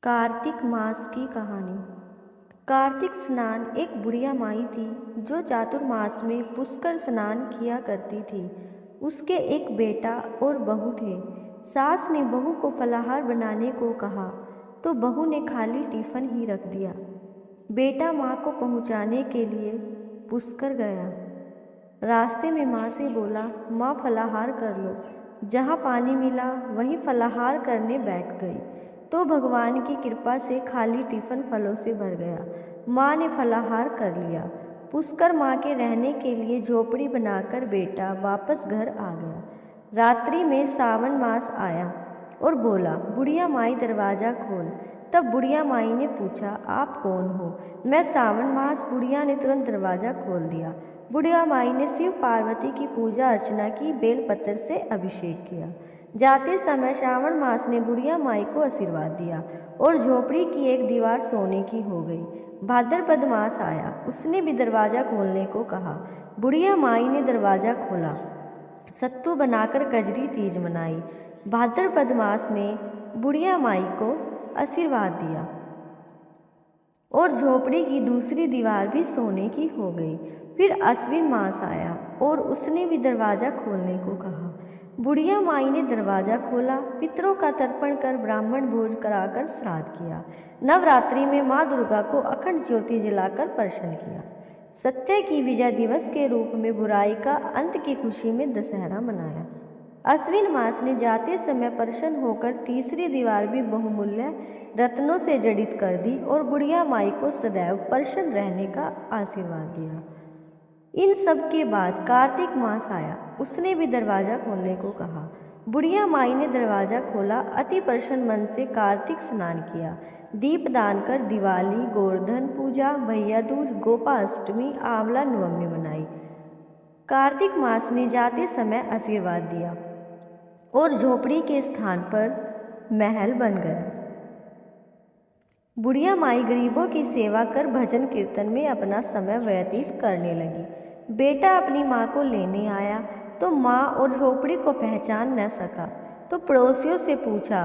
कार्तिक मास की कहानी। कार्तिक स्नान एक बुढ़िया माई थी जो चातुर्मास में पुष्कर स्नान किया करती थी। उसके एक बेटा और बहू थे। सास ने बहू को फलाहार बनाने को कहा तो बहू ने खाली टिफ़िन ही रख दिया। बेटा माँ को पहुँचाने के लिए पुष्कर गया। रास्ते में माँ से बोला, माँ फलाहार कर लो। जहाँ पानी मिला वहीं फलाहार करने बैठ गई तो भगवान की कृपा से खाली टिफ़िन फलों से भर गया। माँ ने फलाहार कर लिया। पुष्कर माँ के रहने के लिए झोपड़ी बनाकर बेटा वापस घर आ गया। रात्रि में सावन मास आया और बोला, बुढ़िया माई दरवाज़ा खोल। तब बुढ़िया माई ने पूछा, आप कौन हो? मैं सावन मास। बुढ़िया ने तुरंत दरवाज़ा खोल दिया। बुढ़िया माई ने शिव पार्वती की पूजा अर्चना की, बेलपत्र से अभिषेक किया। जाते समय श्रावण मास ने बुढ़िया माई को आशीर्वाद दिया और झोपड़ी की एक दीवार सोने की हो गई। भाद्रपद मास आया, उसने भी दरवाज़ा खोलने को कहा। बुढ़िया माई ने दरवाज़ा खोला, सत्तू बनाकर कजरी तीज मनाई। भाद्रपद मास ने बुढ़िया माई को आशीर्वाद दिया और झोपड़ी की दूसरी दीवार भी सोने की हो गई। फिर अश्विन मास आया और उसने भी दरवाज़ा खोलने को कहा। बुढ़िया माई ने दरवाज़ा खोला, पितरों का तर्पण कर ब्राह्मण भोज कराकर श्राद्ध किया। नवरात्रि में माँ दुर्गा को अखंड ज्योति जलाकर प्रसन्न किया। सत्य की विजय दिवस के रूप में बुराई का अंत की खुशी में दशहरा मनाया। अश्विन मास ने जाते समय प्रसन्न होकर तीसरी दीवार भी बहुमूल्य रत्नों से जड़ित कर दी और बुढ़िया माई को सदैव प्रसन्न रहने का आशीर्वाद दिया। इन सब के बाद कार्तिक मास आया, उसने भी दरवाज़ा खोलने को कहा। बुढ़िया माई ने दरवाज़ा खोला, अति प्रसन्न मन से कार्तिक स्नान किया, दीप दान कर दिवाली, गोवर्धन पूजा, भैया दूज, गोपाष्टमी, आंवला नवमी मनाई। कार्तिक मास ने जाते समय आशीर्वाद दिया और झोपड़ी के स्थान पर महल बन गया। बुढ़िया माई गरीबों की सेवा कर भजन कीर्तन में अपना समय व्यतीत करने लगी। बेटा अपनी माँ को लेने आया तो माँ और झोपड़ी को पहचान न सका तो पड़ोसियों से पूछा।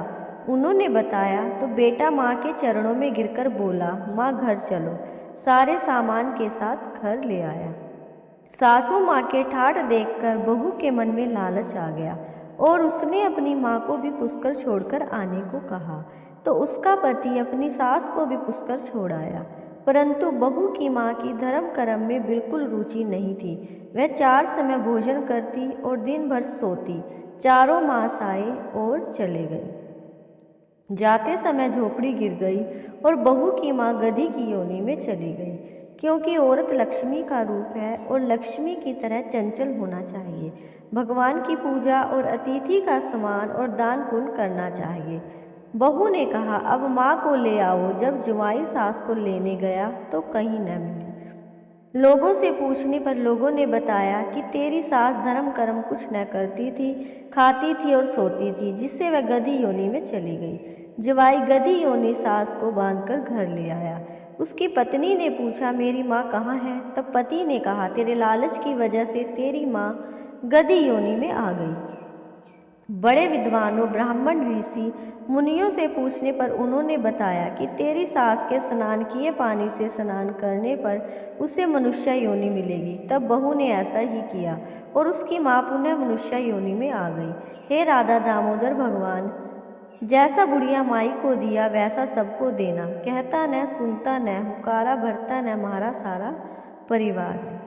उन्होंने बताया तो बेटा माँ के चरणों में गिरकर बोला, माँ घर चलो। सारे सामान के साथ घर ले आया। सासू माँ के ठाठ देखकर बहू के मन में लालच आ गया और उसने अपनी माँ को भी पुष्कर छोड़कर आने को कहा तो उसका पति अपनी सास को भी पुष्कर छोड़ आया। परंतु बहू की माँ की धर्म कर्म में बिल्कुल रुचि नहीं थी। वह 4 समय भोजन करती और दिन भर सोती। चारों मास आए और चले गए। जाते समय झोपड़ी गिर गई और बहू की माँ गधी की योनि में चली गई, क्योंकि औरत लक्ष्मी का रूप है और लक्ष्मी की तरह चंचल होना चाहिए। भगवान की पूजा और अतिथि का सम्मान और दान पुण्य करना चाहिए। बहू ने कहा, अब माँ को ले आओ। जब जुआई सास को लेने गया तो कहीं न मिली। लोगों से पूछने पर लोगों ने बताया कि तेरी सास धर्म कर्म कुछ न करती थी, खाती थी और सोती थी, जिससे वह गधी योनि में चली गई। जुआई गधी योनि सास को बांधकर घर ले आया। उसकी पत्नी ने पूछा, मेरी माँ कहाँ है? तब पति ने कहा, तेरे लालच की वजह से तेरी माँ गधी योनि में आ गई। बड़े विद्वानों, ब्राह्मण, ऋषि, मुनियों से पूछने पर उन्होंने बताया कि तेरी सास के स्नान किए पानी से स्नान करने पर उसे मनुष्य योनि मिलेगी। तब बहू ने ऐसा ही किया और उसकी माँ पुनः मनुष्य योनि में आ गई। हे राधा दामोदर भगवान, जैसा बुढ़िया माई को दिया वैसा सबको देना। कहता न सुनता न, हुकारा भरता न, हमारा सारा परिवार।